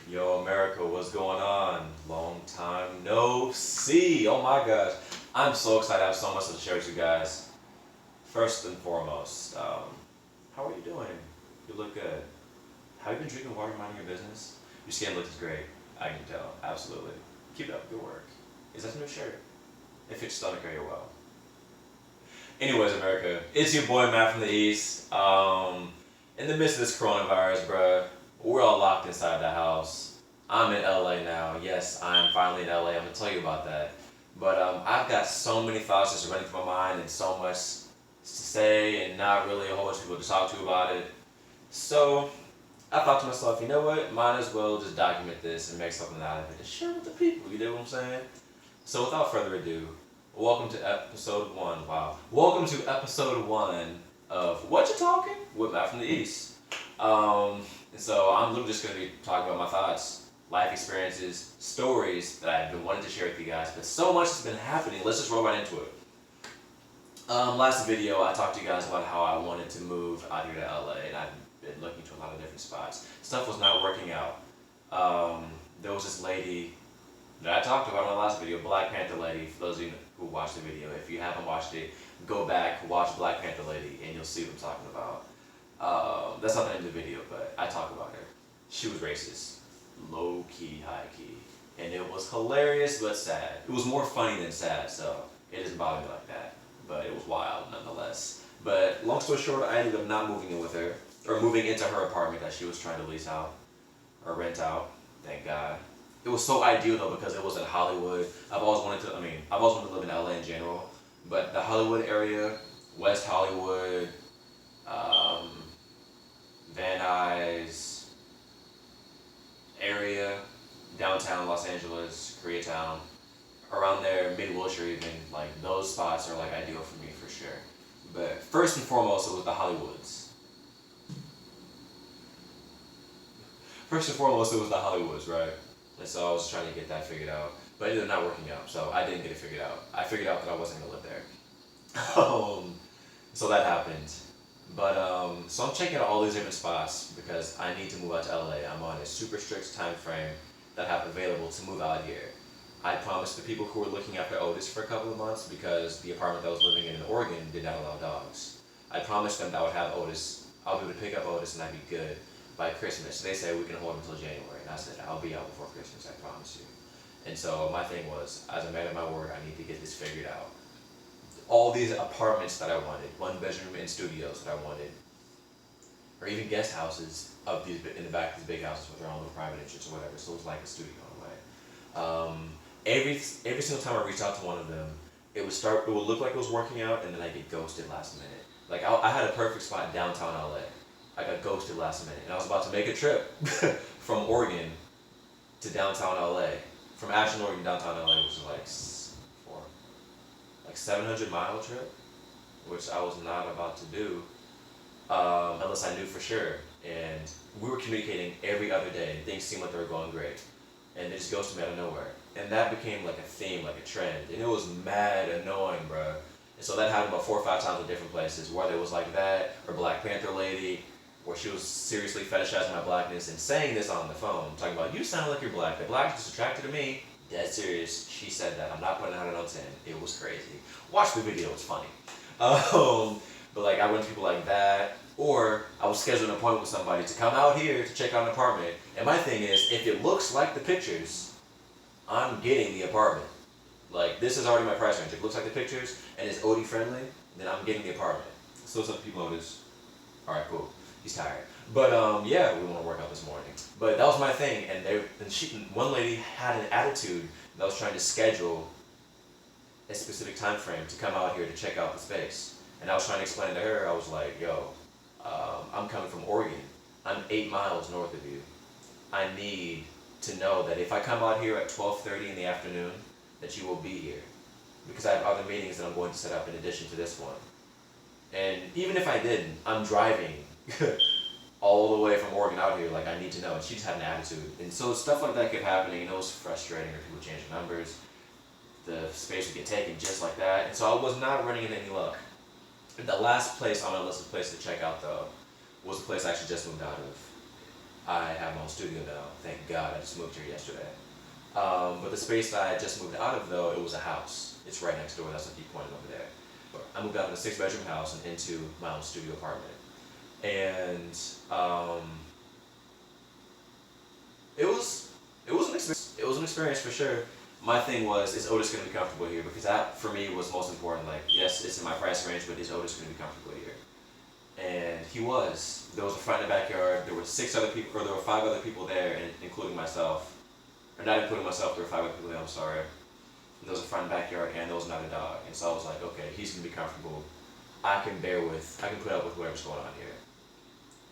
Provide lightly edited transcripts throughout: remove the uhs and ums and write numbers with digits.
Yo, America, what's going on? Long time no see. Oh my gosh. I'm so excited. I have so much to share with you guys. First and foremost, how are you doing? You look good. Have you been drinking water, minding your business? Your skin looks great. I can tell. Absolutely. Keep up good work. Is that a new shirt? It fits your stomach very well. Anyways, America, it's your boy Matt from the East. In the midst of this coronavirus, bruh, we're all locked inside the house. I'm in LA now. Yes, I'm finally in LA. I'm gonna tell you about that. But I've got so many thoughts just running through my mind and so much to say and not really a whole bunch of people to talk to about it. So I thought to myself, you know what? Might as well just document this and make something out of it and share with the people. You know what I'm saying? So without further ado, welcome to episode 1. Wow. Welcome to episode 1 of Whatcha Talkin with Matt from the East. And so I'm literally just going to be talking about my thoughts, life experiences, stories that I've been wanting to share with you guys. But so much has been happening. Let's just roll right into it. Last video, I talked to you guys about how I wanted to move out here to LA, and I've been looking to a lot of different spots. Stuff was not working out. There was this lady that I talked about in my last video, Black Panther lady. For those of you who watched the video, if you haven't watched it, go back, watch Black Panther lady, and you'll see what I'm talking about. That's not the end of the video, but I talk about her. She was racist, low key, high key, and it was hilarious but sad. It was more funny than sad, so it doesn't bother me like that. But it was wild nonetheless. But long story short, I ended up not moving in with her, or moving into her apartment that she was trying to lease out or rent out. Thank God. It was so ideal though because it was in Hollywood. I've always wanted to live in LA in general, but the Hollywood area, West Hollywood, Van Nuys area, downtown Los Angeles, Koreatown, around there, Mid-Wilshire even, like those spots are like ideal for me for sure. But first and foremost, it was the Hollywoods. First and foremost, it was the Hollywoods, right? And so I was trying to get that figured out, but it ended up not working out. So I didn't get it figured out. I figured out that I wasn't gonna live there. So that happened. But so I'm checking out all these different spots because I need to move out to LA. I'm on a super strict time frame that I have available to move out here. I promised the people who were looking after Otis for a couple of months because the apartment that I was living in Oregon did not allow dogs. I promised them that I would have Otis. I'll be able to pick up Otis and I'd be good by Christmas. They said we can hold him until January, and I said I'll be out before Christmas. I promise you. And so my thing was, as a man of my word, I need to get this figured out. All these apartments that I wanted, 1-bedroom and studios that I wanted, or even guest houses of these in the back of these big houses with their own little private entrance or whatever. So it was like a studio in a way. Every single time I reached out to one of them, it would look like it was working out, and then I get ghosted last minute. Like I had a perfect spot in downtown LA. I got ghosted last minute, and I was about to make a trip from Oregon to downtown LA, from Ashland, Oregon, downtown LA, which is like 700-mile trip, which I was not about to do unless I knew for sure. And we were communicating every other day, and things seemed like they were going great, and they just ghosted me out of nowhere. And that became like a theme, like a trend, and it was mad annoying, bro. And so that happened about 4 or 5 times in different places, whether it was like that, or Black Panther lady, where she was seriously fetishizing my blackness and saying this on the phone, talking about, you sound like you're black, the black is attracted to me. Dead serious, she said that. I'm not putting it out on 10. It was crazy. Watch the video, it's funny. But like I went to people like that, or I was scheduling an appointment with somebody to come out here to check out an apartment. And my thing is, if it looks like the pictures, I'm getting the apartment. Like this is already my price range. If it looks like the pictures and it's OD friendly, then I'm getting the apartment. So some people notice. Alright, cool. He's tired. But yeah, we want to work out this morning. But that was my thing, and one lady had an attitude that was trying to schedule a specific time frame to come out here to check out the space. And I was trying to explain to her, I was like, yo, I'm coming from Oregon. I'm 8 miles north of you. I need to know that if I come out here at 12:30 in the afternoon, that you will be here. Because I have other meetings that I'm going to set up in addition to this one. And even if I didn't, I'm driving all the way from Oregon out here, like I need to know. And she just had an attitude. And so stuff like that kept happening, and it was frustrating, or people changing numbers. The space would get taken just like that. And so I was not running into any luck. The last place on my list of places to check out though was the place I actually just moved out of. I have my own studio now. Thank God, I just moved here yesterday. But the space that I just moved out of, though, it was a house. It's right next door. That's what you pointed over there. I moved out of a 6-bedroom house and into my own studio apartment, and it was an experience. It was an experience for sure. My thing was, is Otis gonna be comfortable here? Because that for me was most important. Like, yes, it's in my price range, but is Otis gonna be comfortable here? And he was. There was a front and backyard. There were 6 other people, or there were 5 other people there, including myself. Or not including myself, there were 5 other people there. I'm sorry. There was a front and backyard, and there was another dog. And so I was like, okay, he's gonna be comfortable. I can put up with whatever's going on here.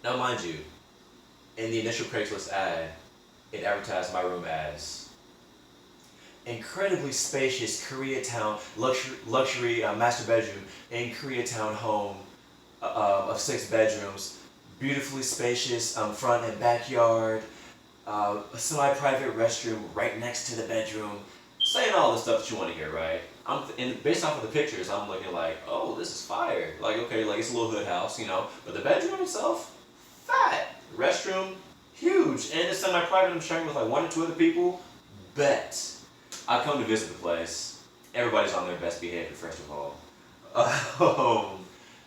Now, mind you, in the initial Craigslist ad, it advertised my room as incredibly spacious Koreatown luxury master bedroom in Koreatown home of 6 bedrooms, beautifully spacious front and backyard, a semi-private restroom right next to the bedroom, saying all the stuff that you want to hear, right? And based off of the pictures, I'm looking like, oh, this is fire. Like, okay, like it's a little hood house, you know, but the bedroom itself, fat. Restroom, huge. And it's semi-private. I'm sharing with like 1 or 2 other people. Bet. I come to visit the place. Everybody's on their best behavior, first of all.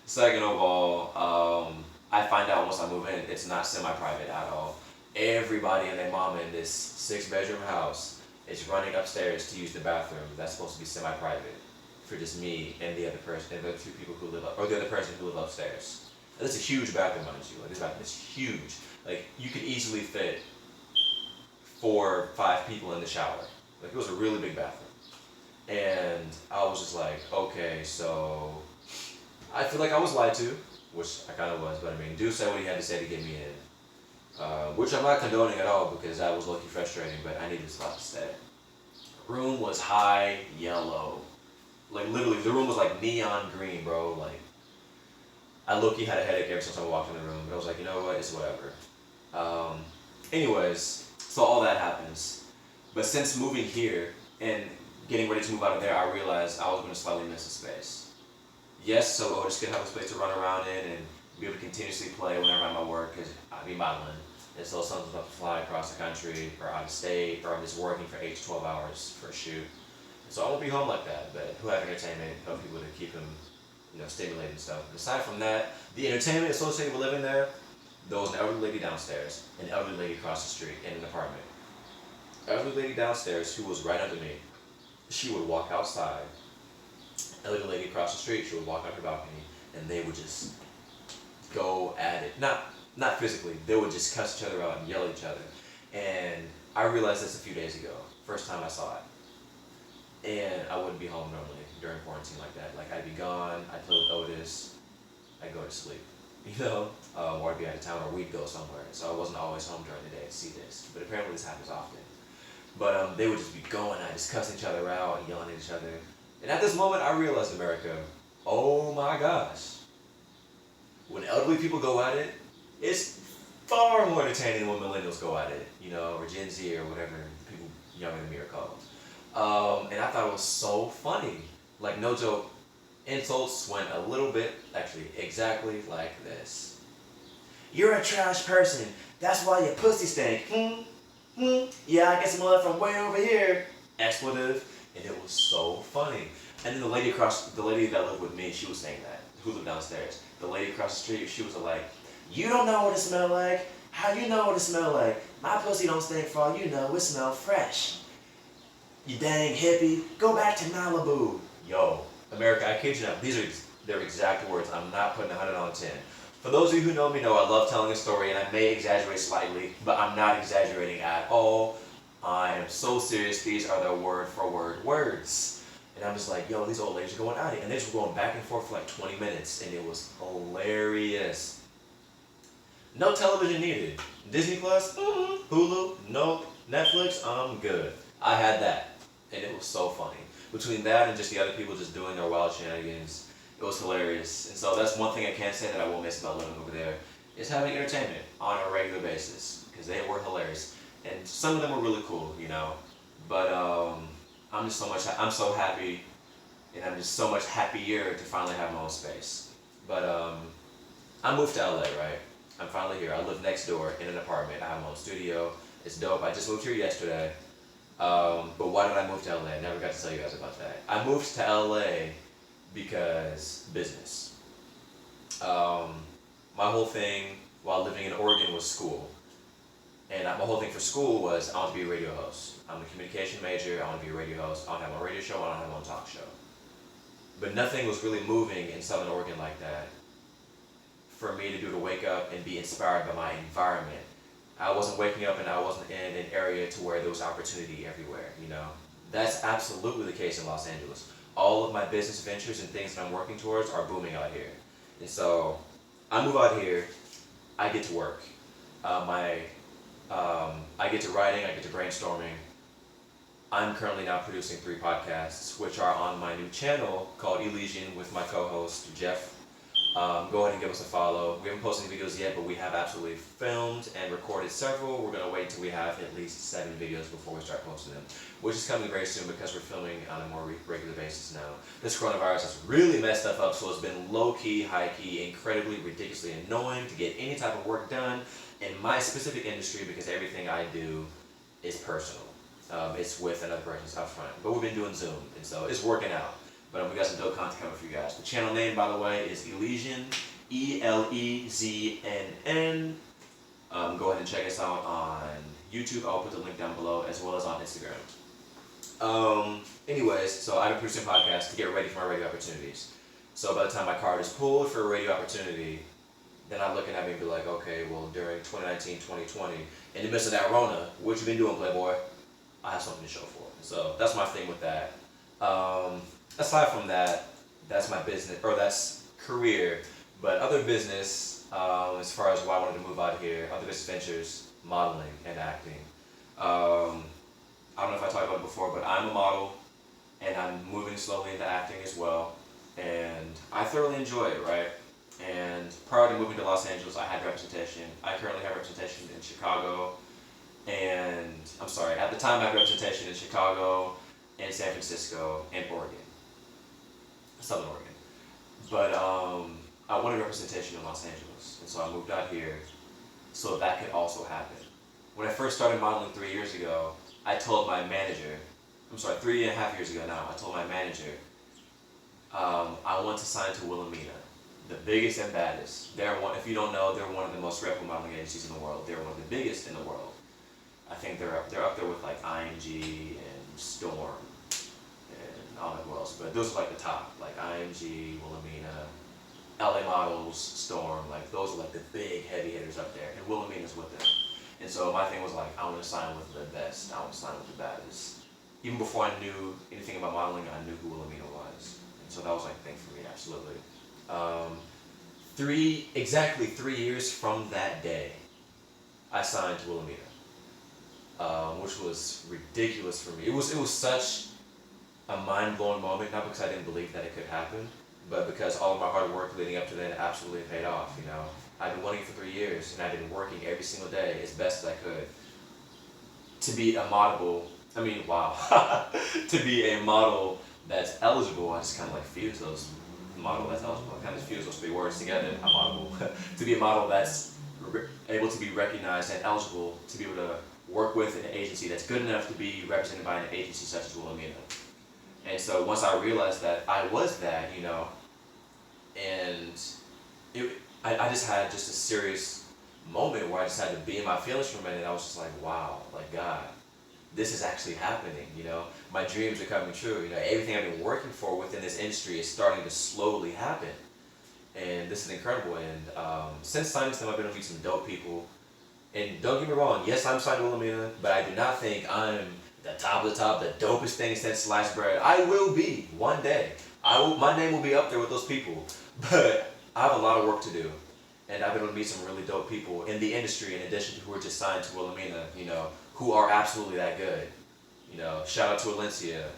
Second of all, I find out once I move in, it's not semi-private at all. Everybody and their mama in this 6-bedroom house is running upstairs to use the bathroom. That's supposed to be semi-private for just me and the other person, and the 2 people who live up, or the other person who live upstairs. And it's a huge bathroom, mind you. Like, this bathroom is huge. Like, you could easily fit 4 or 5 people in the shower. Like, it was a really big bathroom. And I was just like, okay, so I feel like I was lied to, which I kind of was, but I mean, dude said what he had to say to get me in. Which I'm not condoning at all, because that was low-key frustrating, but I needed a spot to stay. Room was high yellow. Like, literally, the room was like neon green, bro. Like, I low-key had a headache every time I walked in the room, but I was like, you know what, it's whatever. Anyways, so all that happens. But since moving here and getting ready to move out of there, I realized I was going to slightly miss a space. Yes, so Otis could have a space to run around in and be able to continuously play whenever I'm at work, because I be modeling. And so sometimes I have to fly across the country, or out of state, or I'm just working for 8 to 12 hours for a shoot. So I won't be home like that, but he'll have entertainment, help people to keep him, you know, stimulated and stuff. But aside from that, the entertainment associated with living there, there was an elderly lady downstairs, an elderly lady across the street in an apartment. Elderly lady downstairs who was right under me, she would walk outside. Elderly lady across the street, she would walk out her balcony, and they would just go at it. Not physically, they would just cuss each other out and yell at each other. And I realized this a few days ago, first time I saw it. And I wouldn't be home normally during quarantine like that. Like, I'd be gone, I'd play with Otis, I'd go to sleep, you know, or I'd be out of town, or we'd go somewhere. So I wasn't always home during the day to see this. But apparently this happens often. But they would just be going at it, just cussing each other out and yelling at each other. And at this moment, I realized, America, oh my gosh, when elderly people go at it, it's far more entertaining than when millennials go at it, you know, or Gen Z or whatever people younger than me are called. And I thought it was so funny. Like, no joke, insults went a little bit, actually exactly like this. You're a trash person. That's why your pussy stink. Yeah, I guess I'm gonna from way over here. Expletive. And it was so funny. And then the lady that lived with me, she was saying that, who lived downstairs. The lady across the street, she was like, you don't know what it smell like. How you know what it smell like? My pussy don't stink for all you know. It smell fresh. You dang hippie. Go back to Malibu. Yo, America, I kid you not. These are their exact words. I'm not putting 100 on 10. For those of you who know me know I love telling a story, and I may exaggerate slightly, but I'm not exaggerating at all. I am so serious. These are the word for word words. And I'm just like, yo, these old ladies are going at it. And they just were going back and forth for like 20 minutes, and it was hilarious. No television needed. Disney Plus, Hulu, nope. Netflix, I'm good. I had that, and it was so funny. Between that and just the other people just doing their wild shenanigans, it was hilarious. And so that's one thing I can say that I won't miss about living over there, is having entertainment on a regular basis, because they were hilarious. And some of them were really cool, you know. But I'm so happy, and I'm just so much happier to finally have my own space. But I moved to LA, right? I'm finally here. I live next door in an apartment. I have my own studio. It's dope. I just moved here yesterday. But why did I move to LA? I never got to tell you guys about that. I moved to LA because business. My whole thing while living in Oregon was school. And my whole thing for school was I want to be a radio host. I'm a communication major. I want to be a radio host. I want to have my radio show. I want to have my own talk show. But nothing was really moving in Southern Oregon like that for me to wake up and be inspired by my environment. I wasn't waking up and I wasn't in an area to where there was opportunity everywhere, you know. That's absolutely the case in Los Angeles. All of my business ventures and things that I'm working towards are booming out here. And so I move out here, I get to work. I get to writing, I get to brainstorming. I'm currently now producing 3 podcasts, which are on my new channel called ELEZNN with my co-host, Jeff. Go ahead and give us a follow. We haven't posted any videos yet, but we have absolutely filmed and recorded several. We're going to wait until we have at least 7 videos before we start posting them, which is coming very soon because we're filming on a more regular basis now. This coronavirus has really messed stuff up, so it's been low-key, high-key, incredibly, ridiculously annoying to get any type of work done in my specific industry because everything I do is personal. It's with another person's up front. But we've been doing Zoom, and so it's working out. But we got some dope content coming for you guys. The channel name, by the way, is ELEZNN, ELEZNN. Go ahead and check us out on YouTube. I'll put the link down below, as well as on Instagram. Anyways, so I've been producing podcasts to get ready for my radio opportunities. So by the time my card is pulled for a radio opportunity, then I'm looking at me and be like, okay, well, during 2019, 2020, in the midst of that Rona, what you been doing, Playboy? I have something to show for it. So that's my thing with that. Aside from that, that's my business, or that's career. But other business, as far as why I wanted to move out here, other business ventures, modeling and acting. I don't know if I talked about it before, but I'm a model, and I'm moving slowly into acting as well. And I thoroughly enjoy it, right? And prior to moving to Los Angeles, I had representation. I currently have representation in Chicago, and I'm sorry, at the time I had representation in Chicago, and San Francisco, and Oregon. Southern Oregon. But I wanted representation in Los Angeles, and so I moved out here so that could also happen. When I first started modeling 3 years ago, I told my manager, 3.5 years ago now, I told my manager, I want to sign to ELEZNN, the biggest and baddest. If you don't know, they're one of the most reputable modeling agencies in the world. They're one of the biggest in the world. I think they're up there with like IMG and Storm. I don't know who else, but those are like the top, like IMG, ELEZNN, LA Models, Storm, like those are like the big heavy hitters up there, and ELEZNN is with them. And so my thing was like, I want to sign with the best, I want to sign with the baddest. Even before I knew anything about modeling, I knew who ELEZNN was. And so that was like a thing for me, absolutely. Exactly 3 years from that day, I signed to ELEZNN, which was ridiculous for me. It was such a mind-blowing moment, not because I didn't believe that it could happen, but because all of my hard work leading up to then absolutely paid off, you know. I've been wanting it for 3 years, and I've been working every single day as best as I could to be a model. To be a model that's eligible. I just kind of like fuse those model that's eligible. I kind of fuse those 3 words together. A model. To be a model that's able to be recognized and eligible to be able to work with an agency that's good enough to be represented by an agency such as ELEZNN. And so once I realized that I was that, you know, and I just had just a serious moment where I just had to be in my feelings for a minute. I was just like, wow, like God, this is actually happening, you know. My dreams are coming true, you know. Everything I've been working for within this industry is starting to slowly happen. And this is incredible. And since signing to them, I've been able to meet some dope people. And don't get me wrong, yes, I'm signed to ELEZNN, but I do not think I'm the top of the top, the dopest thing since sliced bread. I will be one day. My name will be up there with those people, but I have a lot of work to do, and I've been able to meet some really dope people in the industry, in addition to who are just signed to ELEZNN, you know, who are absolutely that good. You know, shout out to Valencia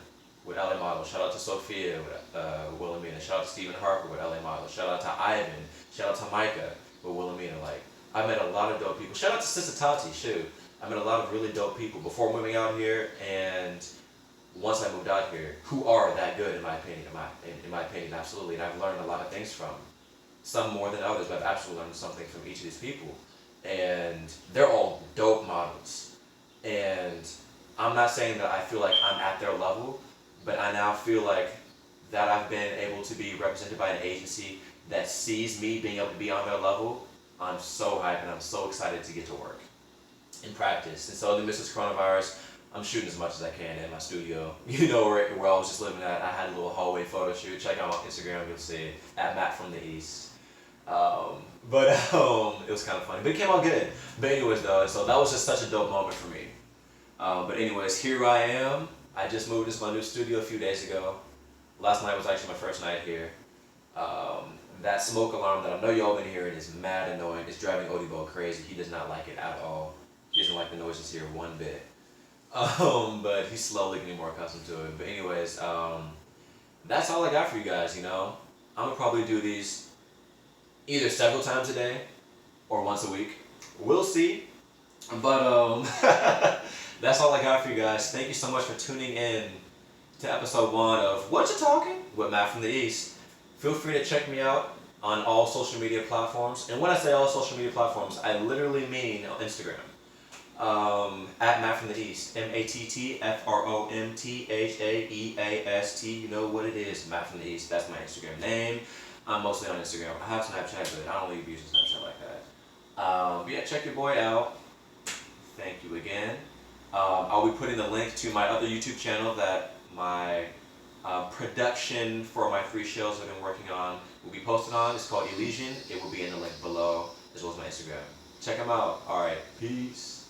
with LA Model, shout out to Sophia with ELEZNN, shout out to Stephen Harper with LA Model, shout out to Ivan, shout out to Micah with ELEZNN. Like, I met a lot of dope people. Shout out to Sister Tati, shoot. I met a lot of really dope people before moving out here, and once I moved out here, who are that good in my opinion, absolutely, and I've learned a lot of things from. some more than others, but I've absolutely learned something from each of these people. And they're all dope models. And I'm not saying that I feel like I'm at their level, but I now feel like that I've been able to be represented by an agency that sees me being able to be on their level. I'm so hyped and I'm so excited to get to work and practice. And so in the midst of coronavirus, I'm shooting as much as I can in my studio. You know where I was just living at. I had a little hallway photo shoot. Check out my Instagram, you'll see it, at mattfromthaeast. It was kind of funny, but it came out good. But anyways though, so that was just such a dope moment for me. But anyways, here I am. I just moved into my new studio a few days ago. Last night was actually my first night here. That smoke alarm that I know y'all been hearing is mad annoying. It's driving Odie crazy. He does not like it at all. He doesn't like the noises here one bit. But he's slowly getting more accustomed to it. But anyways, that's all I got for you guys, you know. I'm gonna probably do these either several times a day or once a week. We'll see. But that's all I got for you guys. Thank you so much for tuning in to episode 1 of Whatcha Talking with Matt from the East. Feel free to check me out on all social media platforms. And when I say all social media platforms, I literally mean Instagram. At Matt from the East. MattFromthaeast. You know what it is, Matt from the East. That's my Instagram name. I'm mostly on Instagram. I have Snapchat, but I don't really use Snapchat like that. But yeah, check your boy out. Thank you again. I'll be putting the link to my other YouTube channel that my production for my 3 shows I've been working on will be posted on. It's called ELEZNN. It will be in the link below, as well as my Instagram. Check them out. Alright, peace.